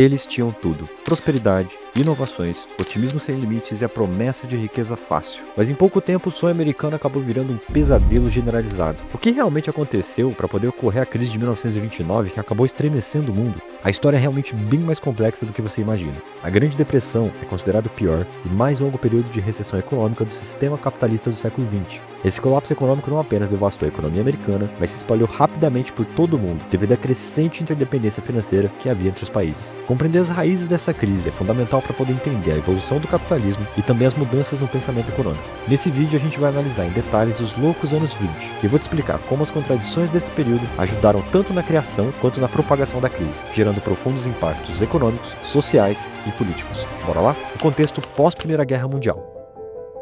Eles tinham tudo: prosperidade, inovações, otimismo sem limites e a promessa de riqueza fácil. Mas em pouco tempo o sonho americano acabou virando um pesadelo generalizado. O que realmente aconteceu para poder ocorrer a crise de 1929 que acabou estremecendo o mundo? A história é realmente bem mais complexa do que você imagina. A Grande Depressão é considerado o pior e mais longo período de recessão econômica do sistema capitalista do século XX. Esse colapso econômico não apenas devastou a economia americana, mas se espalhou rapidamente por todo o mundo devido à crescente interdependência financeira que havia entre os países. Compreender as raízes dessa crise é fundamental para poder entender a evolução do capitalismo e também as mudanças no pensamento econômico. Nesse vídeo a gente vai analisar em detalhes os loucos anos 20 e vou te explicar como as contradições desse período ajudaram tanto na criação quanto na propagação da crise, gerando profundos impactos econômicos, sociais e políticos. Bora lá? O contexto pós-Primeira Guerra Mundial.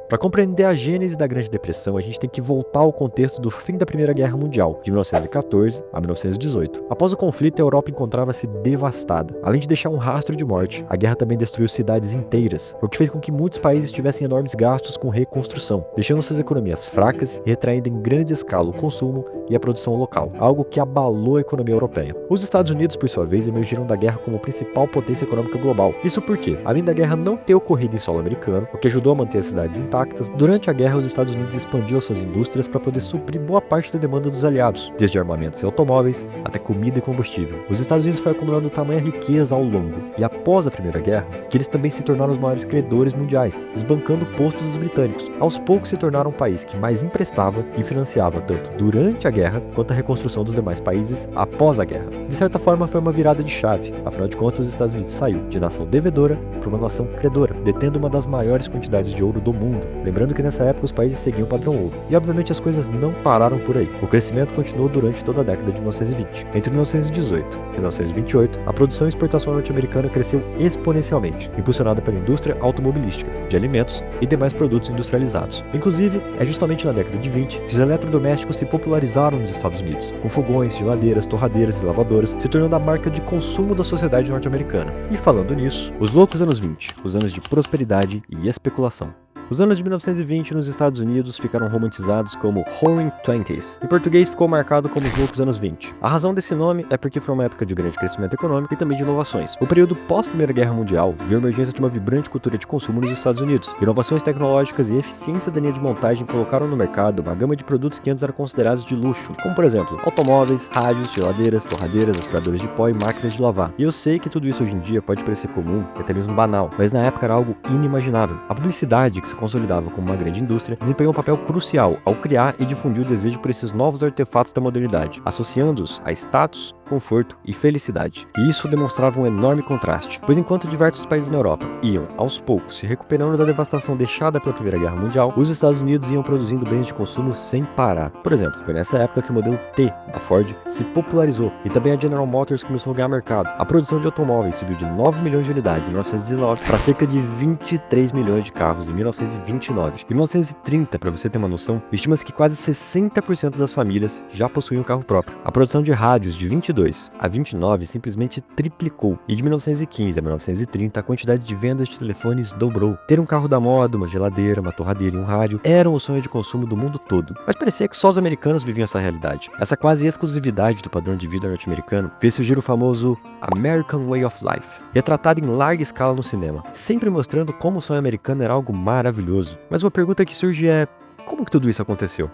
Para compreender a gênese da Grande Depressão, a gente tem que voltar ao contexto do fim da Primeira Guerra Mundial, de 1914 a 1918. Após o conflito, a Europa encontrava-se devastada. Além de deixar um rastro de morte, a guerra também destruiu cidades inteiras, o que fez com que muitos países tivessem enormes gastos com reconstrução, deixando suas economias fracas e retraindo em grande escala o consumo e a produção local, algo que abalou a economia europeia. Os Estados Unidos, por sua vez, emergiram da guerra como principal potência econômica global. Isso porque, além da guerra não ter ocorrido em solo americano, o que ajudou a manter as cidades intactas, durante a guerra os Estados Unidos expandiu suas indústrias para poder suprir boa parte da demanda dos aliados, desde armamentos e automóveis até comida e combustível. Os Estados Unidos foi acumulando tamanha riqueza ao longo, e após a Primeira Guerra, que eles também se tornaram os maiores credores mundiais, desbancando o posto dos britânicos. Aos poucos se tornaram um país que mais emprestava e financiava tanto durante a guerra quanto a reconstrução dos demais países após a guerra. De certa forma foi uma virada de chave, afinal de contas os Estados Unidos saiu de nação devedora para uma nação credora, detendo uma das maiores quantidades de ouro do mundo. Lembrando que nessa época os países seguiam o padrão ouro. E obviamente as coisas não pararam por aí. O crescimento continuou durante toda a década de 1920. Entre 1918 e 1928, a produção e exportação norte-americana cresceu exponencialmente, impulsionada pela indústria automobilística, de alimentos e demais produtos industrializados. Inclusive, é justamente na década de 20 que os eletrodomésticos se popularizaram nos Estados Unidos, com fogões, geladeiras, torradeiras e lavadoras, se tornando a marca de consumo da sociedade norte-americana. E falando nisso, os loucos anos 20, os anos de prosperidade e especulação. Os anos de 1920 nos Estados Unidos ficaram romantizados como Roaring Twenties. Em português ficou marcado como os loucos anos 20. A razão desse nome é porque foi uma época de grande crescimento econômico e também de inovações. O período pós-Primeira Guerra Mundial viu a emergência de uma vibrante cultura de consumo nos Estados Unidos. Inovações tecnológicas e eficiência da linha de montagem colocaram no mercado uma gama de produtos que antes eram considerados de luxo, como por exemplo, automóveis, rádios, geladeiras, torradeiras, aspiradores de pó e máquinas de lavar. E eu sei que tudo isso hoje em dia pode parecer comum e até mesmo banal, mas na época era algo inimaginável. A publicidade, que se consolidava como uma grande indústria, desempenhou um papel crucial ao criar e difundir o desejo por esses novos artefatos da modernidade, associando-os a status, conforto e felicidade. E isso demonstrava um enorme contraste, pois enquanto diversos países na Europa iam, aos poucos, se recuperando da devastação deixada pela Primeira Guerra Mundial, os Estados Unidos iam produzindo bens de consumo sem parar. Por exemplo, foi nessa época que o modelo T da Ford se popularizou e também a General Motors começou a ganhar mercado. A produção de automóveis subiu de 9 milhões de unidades em 1919 para cerca de 23 milhões de carros em 1929. Em 1930, para você ter uma noção, estima-se que quase 60% das famílias já possuíam um carro próprio. A produção de rádios de 22 a 29 simplesmente triplicou, e de 1915 a 1930 a quantidade de vendas de telefones dobrou. Ter um carro da moda, uma geladeira, uma torradeira e um rádio eram o sonho de consumo do mundo todo. Mas parecia que só os americanos viviam essa realidade. Essa quase exclusividade do padrão de vida norte-americano fez surgir o famoso American Way of Life, retratado em larga escala no cinema, sempre mostrando como o sonho americano era algo maravilhoso. Mas uma pergunta que surge é: como que tudo isso aconteceu?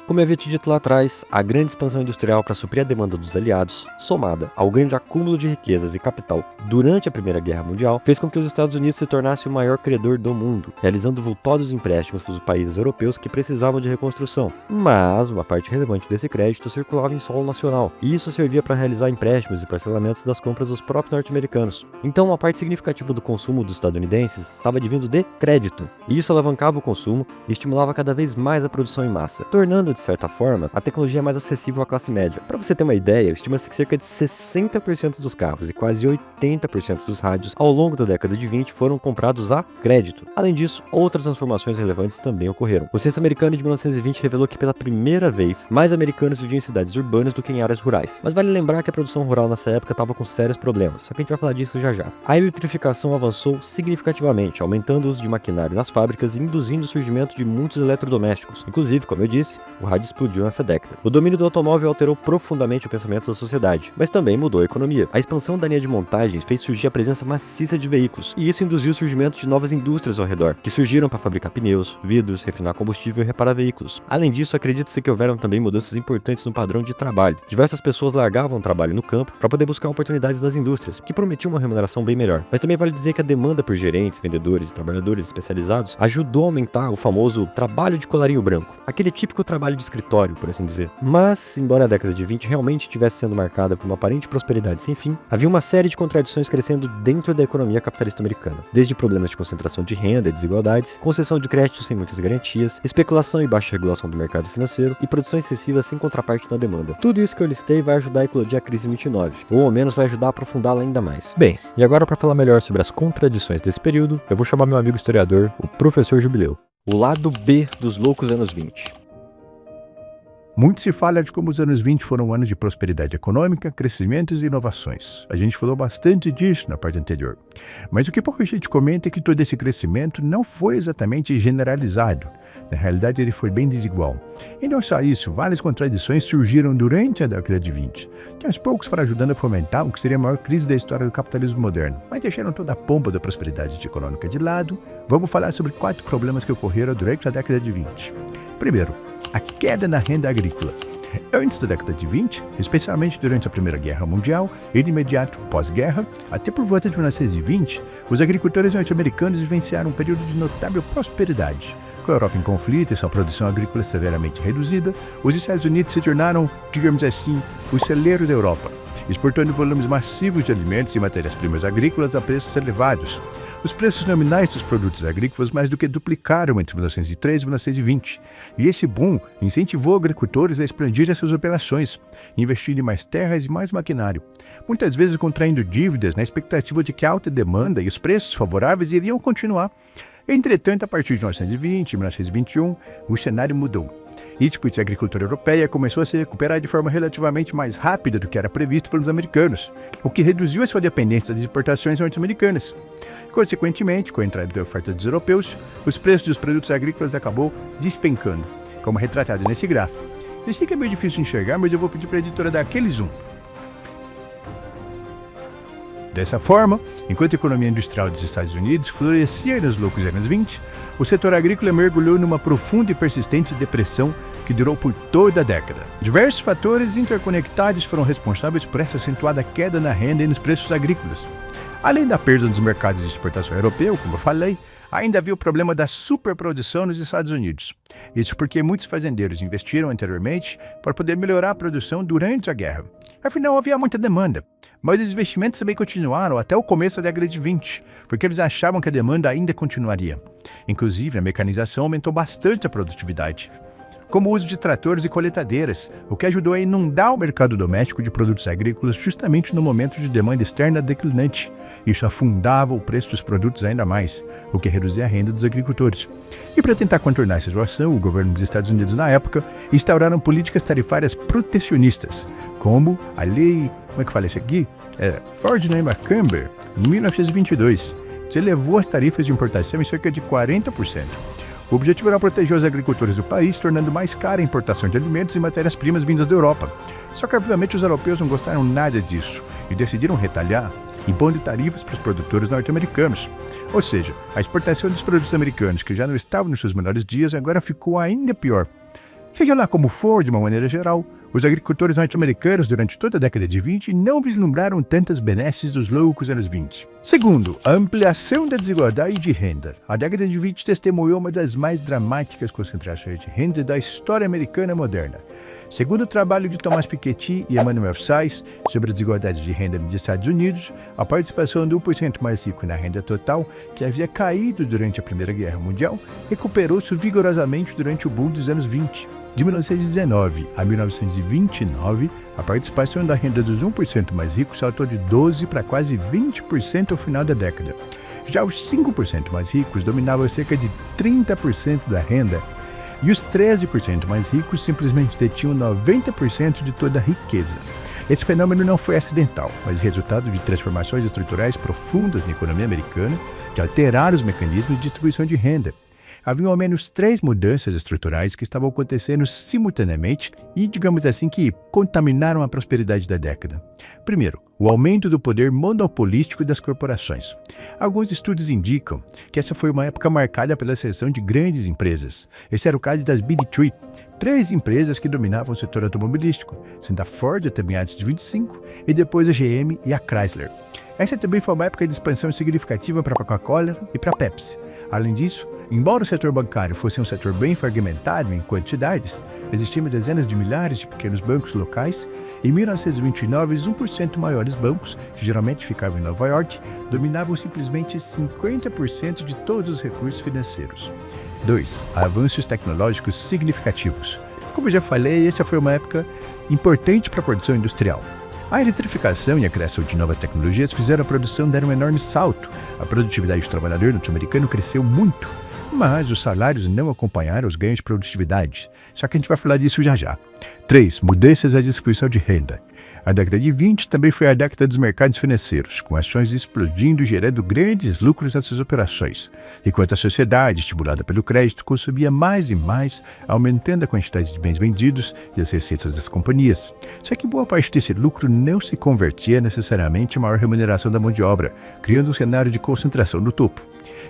Como eu havia te dito lá atrás, a grande expansão industrial para suprir a demanda dos aliados, somada ao grande acúmulo de riquezas e capital durante a Primeira Guerra Mundial, fez com que os Estados Unidos se tornassem o maior credor do mundo, realizando vultosos empréstimos para os países europeus que precisavam de reconstrução. Mas uma parte relevante desse crédito circulava em solo nacional, e isso servia para realizar empréstimos e parcelamentos das compras dos próprios norte-americanos. Então, uma parte significativa do consumo dos estadunidenses estava advindo de crédito, e isso alavancava o consumo e estimulava cada vez mais a produção em massa, tornando de certa forma, a tecnologia é mais acessível à classe média. Para você ter uma ideia, estima-se que cerca de 60% dos carros e quase 80% dos rádios ao longo da década de 20 foram comprados a crédito. Além disso, outras transformações relevantes também ocorreram. O censo americano de 1920 revelou que pela primeira vez, mais americanos viviam em cidades urbanas do que em áreas rurais. Mas vale lembrar que a produção rural nessa época estava com sérios problemas, só que a gente vai falar disso já já. A eletrificação avançou significativamente, aumentando o uso de maquinário nas fábricas e induzindo o surgimento de muitos eletrodomésticos. Inclusive, como eu disse, o rádio explodiu nessa década. O domínio do automóvel alterou profundamente o pensamento da sociedade, mas também mudou a economia. A expansão da linha de montagens fez surgir a presença maciça de veículos, e isso induziu o surgimento de novas indústrias ao redor, que surgiram para fabricar pneus, vidros, refinar combustível e reparar veículos. Além disso, acredita-se que houveram também mudanças importantes no padrão de trabalho. Diversas pessoas largavam o trabalho no campo para poder buscar oportunidades nas indústrias, que prometiam uma remuneração bem melhor. Mas também vale dizer que a demanda por gerentes, vendedores e trabalhadores especializados ajudou a aumentar o famoso trabalho de colarinho branco, aquele típico trabalho de escritório, por assim dizer. Mas, embora a década de 20 realmente estivesse sendo marcada por uma aparente prosperidade sem fim, havia uma série de contradições crescendo dentro da economia capitalista americana, desde problemas de concentração de renda e desigualdades, concessão de créditos sem muitas garantias, especulação e baixa regulação do mercado financeiro e produção excessiva sem contraparte na demanda. Tudo isso que eu listei vai ajudar a eclodir a crise em 29, ou ao menos vai ajudar a aprofundá-la ainda mais. Bem, e agora para falar melhor sobre as contradições desse período, eu vou chamar meu amigo historiador, o professor Jubileu. O lado B dos loucos anos 20. Muito se fala de como os anos 20 foram anos de prosperidade econômica, crescimentos e inovações. A gente falou bastante disso na parte anterior. Mas o que pouca gente comenta é que todo esse crescimento não foi exatamente generalizado. Na realidade, ele foi bem desigual. E não só isso, várias contradições surgiram durante a década de 20, que aos poucos foram ajudando a fomentar o que seria a maior crise da história do capitalismo moderno. Mas deixaram toda a pompa da prosperidade econômica de lado. Vamos falar sobre 4 problemas que ocorreram durante a década de 20. Primeiro, a queda na renda agrícola. Antes da década de 20, especialmente durante a Primeira Guerra Mundial e de imediato pós-guerra, até por volta de 1920, os agricultores norte-americanos vivenciaram um período de notável prosperidade. Com a Europa em conflito e sua produção agrícola severamente reduzida, os Estados Unidos se tornaram, digamos assim, o celeiro da Europa, exportando volumes massivos de alimentos e matérias-primas agrícolas a preços elevados. Os preços nominais dos produtos agrícolas mais do que duplicaram entre 1903 e 1920, e esse boom incentivou agricultores a expandir as suas operações, investindo em mais terras e mais maquinário, muitas vezes contraindo dívidas na expectativa de que a alta demanda e os preços favoráveis iriam continuar. Entretanto, a partir de 1920 e 1921, o cenário mudou. Isso porque a agricultura europeia começou a se recuperar de forma relativamente mais rápida do que era previsto pelos americanos, o que reduziu a sua dependência das exportações norte-americanas. Consequentemente, com a entrada da oferta dos europeus, os preços dos produtos agrícolas acabou despencando, como retratado nesse gráfico. Eu sei que é meio difícil de enxergar, mas eu vou pedir para a editora dar aquele zoom. Dessa forma, enquanto a economia industrial dos Estados Unidos florescia nos loucos anos 20, o setor agrícola mergulhou numa profunda e persistente depressão que durou por toda a década. Diversos fatores interconectados foram responsáveis por essa acentuada queda na renda e nos preços agrícolas. Além da perda dos mercados de exportação europeu, como eu falei, ainda havia o problema da superprodução nos Estados Unidos. Isso porque muitos fazendeiros investiram anteriormente para poder melhorar a produção durante a guerra. Afinal, havia muita demanda. Mas os investimentos também continuaram até o começo da década de 20, porque eles achavam que a demanda ainda continuaria. Inclusive, a mecanização aumentou bastante a produtividade, como o uso de tratores e coletadeiras, o que ajudou a inundar o mercado doméstico de produtos agrícolas justamente no momento de demanda externa declinante. Isso afundava o preço dos produtos ainda mais, o que reduzia a renda dos agricultores. E para tentar contornar essa situação, o governo dos Estados Unidos na época instauraram políticas tarifárias protecionistas, como a lei, como é que fala isso aqui? Ford-Macumber, em 1922, que elevou as tarifas de importação em cerca de 40%. O objetivo era proteger os agricultores do país, tornando mais cara a importação de alimentos e matérias-primas vindas da Europa. Só que, obviamente, os europeus não gostaram nada disso e decidiram retalhar, impondo tarifas para os produtores norte-americanos. Ou seja, a exportação dos produtos americanos, que já não estavam nos seus melhores dias, agora ficou ainda pior. Seja lá como for, de uma maneira geral, os agricultores norte-americanos durante toda a década de 20 não vislumbraram tantas benesses dos loucos anos 20. Segundo, a ampliação da desigualdade de renda. A década de 20 testemunhou uma das mais dramáticas concentrações de renda da história americana moderna. Segundo o trabalho de Thomas Piketty e Emanuel Sais sobre a desigualdade de renda nos Estados Unidos, a participação do 1% mais rico na renda total, que havia caído durante a Primeira Guerra Mundial, recuperou-se vigorosamente durante o boom dos anos 20. De 1919 a 1929, a participação da renda dos 1% mais ricos saltou de 12% para quase 20% ao final da década. Já os 5% mais ricos dominavam cerca de 30% da renda, e os 13% mais ricos simplesmente detinham 90% de toda a riqueza. Esse fenômeno não foi acidental, mas resultado de transformações estruturais profundas na economia americana que alteraram os mecanismos de distribuição de renda. Haviam ao menos 3 mudanças estruturais que estavam acontecendo simultaneamente e, digamos assim, que contaminaram a prosperidade da década. Primeiro, o aumento do poder monopolístico das corporações. Alguns estudos indicam que essa foi uma época marcada pela ascensão de grandes empresas. Esse era o caso das Big Three, 3 empresas que dominavam o setor automobilístico, sendo a Ford até meados de 25 e depois a GM e a Chrysler. Essa também foi uma época de expansão significativa para a Coca-Cola e para a Pepsi. Além disso, embora o setor bancário fosse um setor bem fragmentado em quantidades, existiam dezenas de milhares de pequenos bancos locais. Em 1929, os 1% maiores bancos, que geralmente ficavam em Nova York, dominavam simplesmente 50% de todos os recursos financeiros. 2. Avanços tecnológicos significativos. Como eu já falei, essa foi uma época importante para a produção industrial. A eletrificação e a criação de novas tecnologias fizeram a produção dar um enorme salto. A produtividade do trabalhador norte-americano cresceu muito, mas os salários não acompanharam os ganhos de produtividade. Só que a gente vai falar disso já já. 3. Mudanças na distribuição de renda. A década de 20 também foi a década dos mercados financeiros, com ações explodindo e gerando grandes lucros nessas operações, enquanto a sociedade, estimulada pelo crédito, consumia mais e mais, aumentando a quantidade de bens vendidos e as receitas das companhias. Só que boa parte desse lucro não se convertia necessariamente em maior remuneração da mão de obra, criando um cenário de concentração no topo.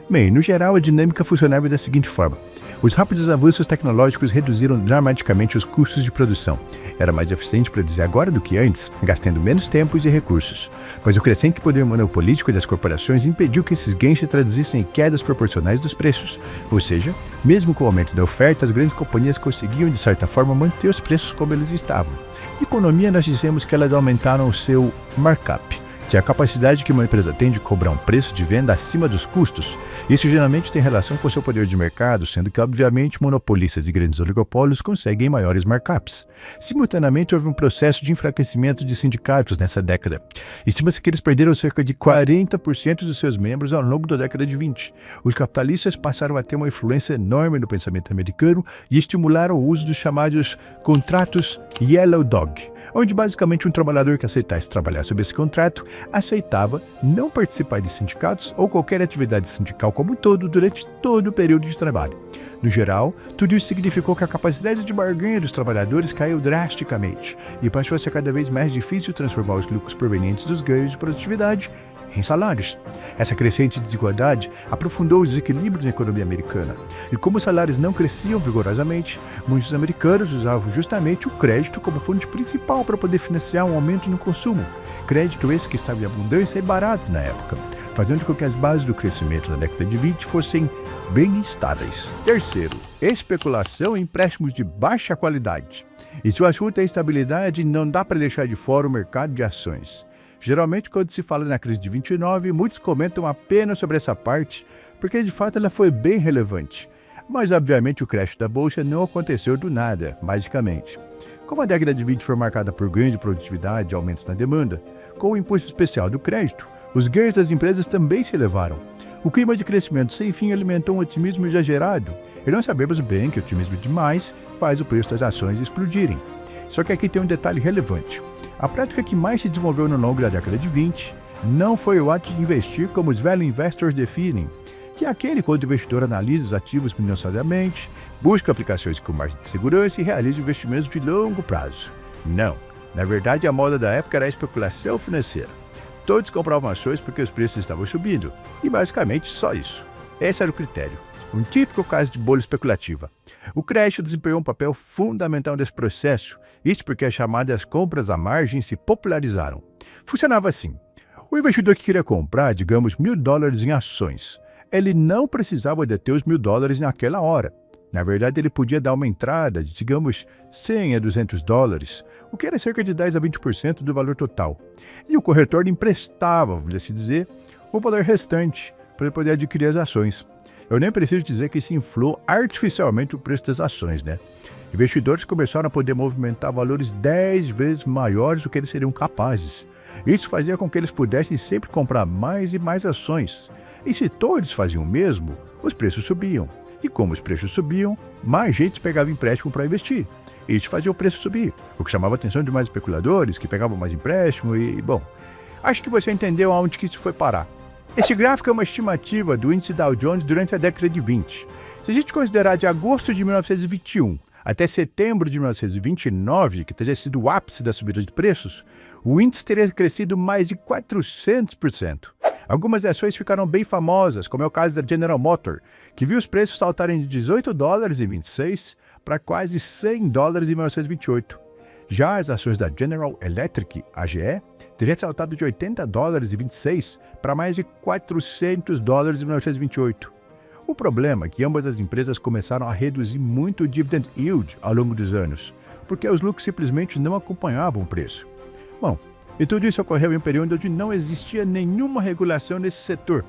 Bem, no geral, a dinâmica funcionava da seguinte forma. Os rápidos avanços tecnológicos reduziram dramaticamente os custos de produção. Era mais eficiente produzir agora do que antes, gastando menos tempo e recursos. Mas o crescente poder monopolístico das corporações impediu que esses ganhos se traduzissem em quedas proporcionais dos preços. Ou seja, mesmo com o aumento da oferta, as grandes companhias conseguiam, de certa forma, manter os preços como eles estavam. Em economia, nós dizemos que elas aumentaram o seu markup, que é a capacidade que uma empresa tem de cobrar um preço de venda acima dos custos. Isso geralmente tem relação com o seu poder de mercado, sendo que, obviamente, monopolistas e grandes oligopólios conseguem maiores markups. Simultaneamente, houve um processo de enfraquecimento de sindicatos nessa década. Estima-se que eles perderam cerca de 40% dos seus membros ao longo da década de 20. Os capitalistas passaram a ter uma influência enorme no pensamento americano e estimularam o uso dos chamados contratos Yellow Dog, onde basicamente um trabalhador que aceitasse trabalhar sob esse contrato aceitava não participar de sindicatos ou qualquer atividade sindical como um todo durante todo o período de trabalho. No geral, tudo isso significou que a capacidade de barganha dos trabalhadores caiu drasticamente e passou a ser cada vez mais difícil transformar os lucros provenientes dos ganhos de produtividade em salários. Essa crescente desigualdade aprofundou os desequilíbrios na economia americana. E como os salários não cresciam vigorosamente, muitos americanos usavam justamente o crédito como fonte principal para poder financiar um aumento no consumo. Crédito esse que estava em abundância e barato na época, fazendo com que as bases do crescimento na década de 20 fossem bem instáveis. Terceiro, especulação e empréstimos de baixa qualidade. E se o assunto é instabilidade, não dá para deixar de fora o mercado de ações. Geralmente, quando se fala na crise de 29, muitos comentam apenas sobre essa parte, porque de fato ela foi bem relevante. Mas, obviamente, o crash da bolsa não aconteceu do nada, magicamente. Como a década de 20 foi marcada por ganho de produtividade e aumentos na demanda, com o impulso especial do crédito, os ganhos das empresas também se elevaram. O clima de crescimento sem fim alimentou um otimismo exagerado, e nós sabemos bem que otimismo demais faz o preço das ações explodirem. Só que aqui tem um detalhe relevante. A prática que mais se desenvolveu no longo da década de 20 não foi o ato de investir como os value investors definem, que é aquele quando o investidor analisa os ativos minuciosamente, busca aplicações com margem de segurança e realiza investimentos de longo prazo. Não. Na verdade, a moda da época era a especulação financeira. Todos compravam ações porque os preços estavam subindo, e basicamente só isso. Esse era o critério. Um típico caso de bolha especulativa. O crédito desempenhou um papel fundamental nesse processo, isso porque as chamadas compras à margem se popularizaram. Funcionava assim. O investidor que queria comprar, digamos, $1.000 em ações, ele não precisava deter os $1.000 naquela hora. Na verdade, ele podia dar uma entrada de, digamos, $100 a $200, o que era cerca de 10 a 20% do valor total. E o corretor lhe emprestava, vamos assim dizer, o valor restante para ele poder adquirir as ações. Eu nem preciso dizer que se inflou artificialmente o preço das ações, né? Investidores começaram a poder movimentar valores 10 vezes maiores do que eles seriam capazes. Isso fazia com que eles pudessem sempre comprar mais e mais ações. E se todos faziam o mesmo, os preços subiam. E como os preços subiam, mais gente pegava empréstimo para investir. Isso fazia o preço subir, o que chamava a atenção de mais especuladores, que pegavam mais empréstimo bom, acho que você entendeu aonde que isso foi parar. Esse gráfico é uma estimativa do índice Dow Jones durante a década de 20. Se a gente considerar de agosto de 1921 até setembro de 1929, que teria sido o ápice da subida de preços, o índice teria crescido mais de 400%. Algumas ações ficaram bem famosas, como é o caso da General Motors, que viu os preços saltarem de $18 em 26 para quase $100 em 1928. Já as ações da General Electric, AGE, teriam saltado de $80 em 26 para mais de $400 em 1928. O problema é que ambas as empresas começaram a reduzir muito o dividend yield ao longo dos anos, porque os lucros simplesmente não acompanhavam o preço. Bom, e tudo isso ocorreu em um período onde não existia nenhuma regulação nesse setor.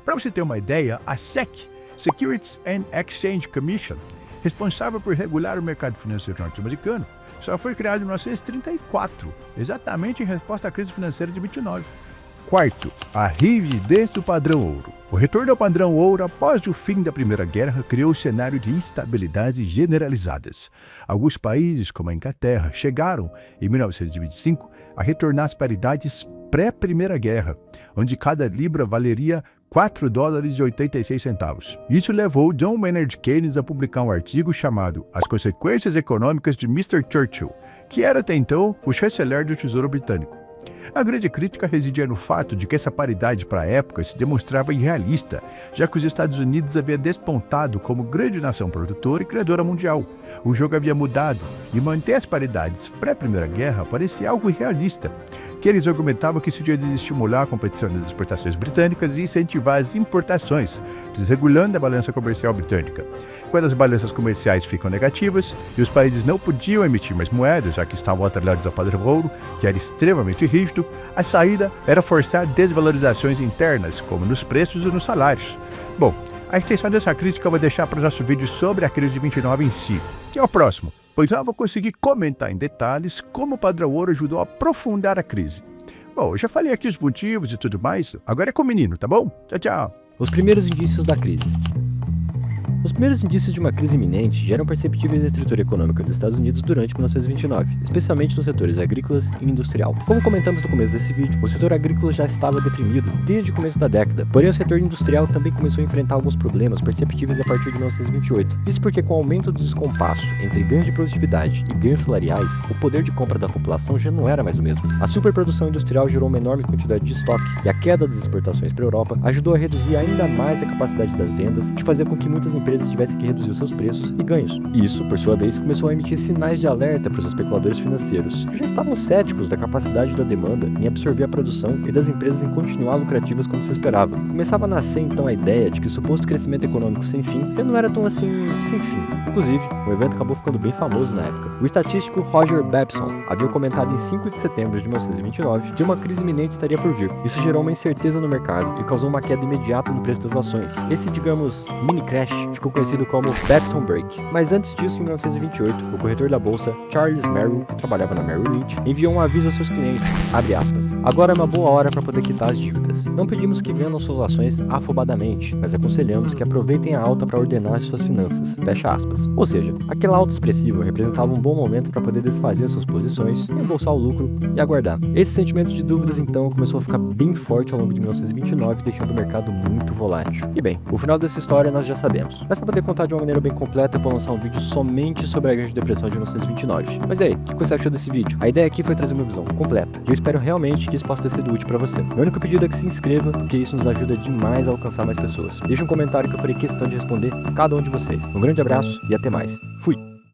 Para você ter uma ideia, a SEC, Securities and Exchange Commission, responsável por regular o mercado financeiro norte-americano, só foi criada em 1934, exatamente em resposta à crise financeira de 29. Quarto, a rigidez do padrão ouro. O retorno ao padrão ouro após o fim da Primeira Guerra criou um cenário de instabilidades generalizadas. Alguns países, como a Inglaterra, chegaram, em 1925, a retornar às paridades pré-Primeira Guerra, onde cada libra valeria $4,86. Isso levou John Maynard Keynes a publicar um artigo chamado As Consequências Econômicas de Mr. Churchill, que era até então o chanceler do Tesouro Britânico. A grande crítica residia no fato de que essa paridade para a época se demonstrava irrealista, já que os Estados Unidos havia despontado como grande nação produtora e criadora mundial. O jogo havia mudado e manter as paridades pré-Primeira Guerra parecia algo irrealista. Que eles argumentavam que isso tinha de estimular a competição das exportações britânicas e incentivar as importações, desregulando a balança comercial britânica. Quando as balanças comerciais ficam negativas e os países não podiam emitir mais moedas, já que estavam atrelados ao padrão ouro, que era extremamente rígido, a saída era forçar desvalorizações internas, como nos preços e nos salários. Bom, a extensão dessa crítica eu vou deixar para o nosso vídeo sobre a crise de 29 em si, que é o próximo, pois eu vou conseguir comentar em detalhes como o padrão ouro ajudou a aprofundar a crise. Bom, eu já falei aqui os motivos e tudo mais, agora é com o menino, tá bom? Tchau, tchau. Os primeiros indícios da crise. Os primeiros indícios de uma crise iminente já eram perceptíveis na estrutura econômica dos Estados Unidos durante 1929, especialmente nos setores agrícolas e industrial. Como comentamos no começo desse vídeo, o setor agrícola já estava deprimido desde o começo da década, porém o setor industrial também começou a enfrentar alguns problemas perceptíveis a partir de 1928. Isso porque com o aumento do descompasso entre ganho de produtividade e ganhos salariais, o poder de compra da população já não era mais o mesmo. A superprodução industrial gerou uma enorme quantidade de estoque e a queda das exportações para a Europa ajudou a reduzir ainda mais a capacidade das vendas, que fazia com que muitas empresas tivessem que reduzir seus preços e ganhos. Isso, por sua vez, começou a emitir sinais de alerta para os especuladores financeiros, que já estavam céticos da capacidade da demanda em absorver a produção e das empresas em continuar lucrativas como se esperava. Começava a nascer então a ideia de que o suposto crescimento econômico sem fim já não era tão assim sem fim. Inclusive, o evento acabou ficando bem famoso na época. O estatístico Roger Babson havia comentado em 5 de setembro de 1929 que uma crise iminente estaria por vir. Isso gerou uma incerteza no mercado e causou uma queda imediata no preço das ações. Esse, digamos, mini crash ficou conhecido como Babson Break. Mas antes disso, em 1928, o corretor da bolsa, Charles Merrill, que trabalhava na Merrill Lynch, enviou um aviso aos seus clientes, abre aspas, agora é uma boa hora para poder quitar as dívidas. Não pedimos que vendam suas ações afobadamente, mas aconselhamos que aproveitem a alta para ordenar suas finanças, fecha aspas. Ou seja, aquela alta expressiva representava um bom momento para poder desfazer as suas posições, embolsar o lucro e aguardar. Esse sentimento de dúvidas então começou a ficar bem forte ao longo de 1929, deixando o mercado muito volátil. E bem, o final dessa história nós já sabemos, mas para poder contar de uma maneira bem completa, eu vou lançar um vídeo somente sobre a Grande Depressão de 1929. Mas e aí, o que você achou desse vídeo? A ideia aqui foi trazer uma visão completa, e eu espero realmente que isso possa ter sido útil para você. Meu único pedido é que se inscreva, porque isso nos ajuda demais a alcançar mais pessoas. Deixe um comentário que eu farei questão de responder cada um de vocês. Um grande abraço e até mais. Fui!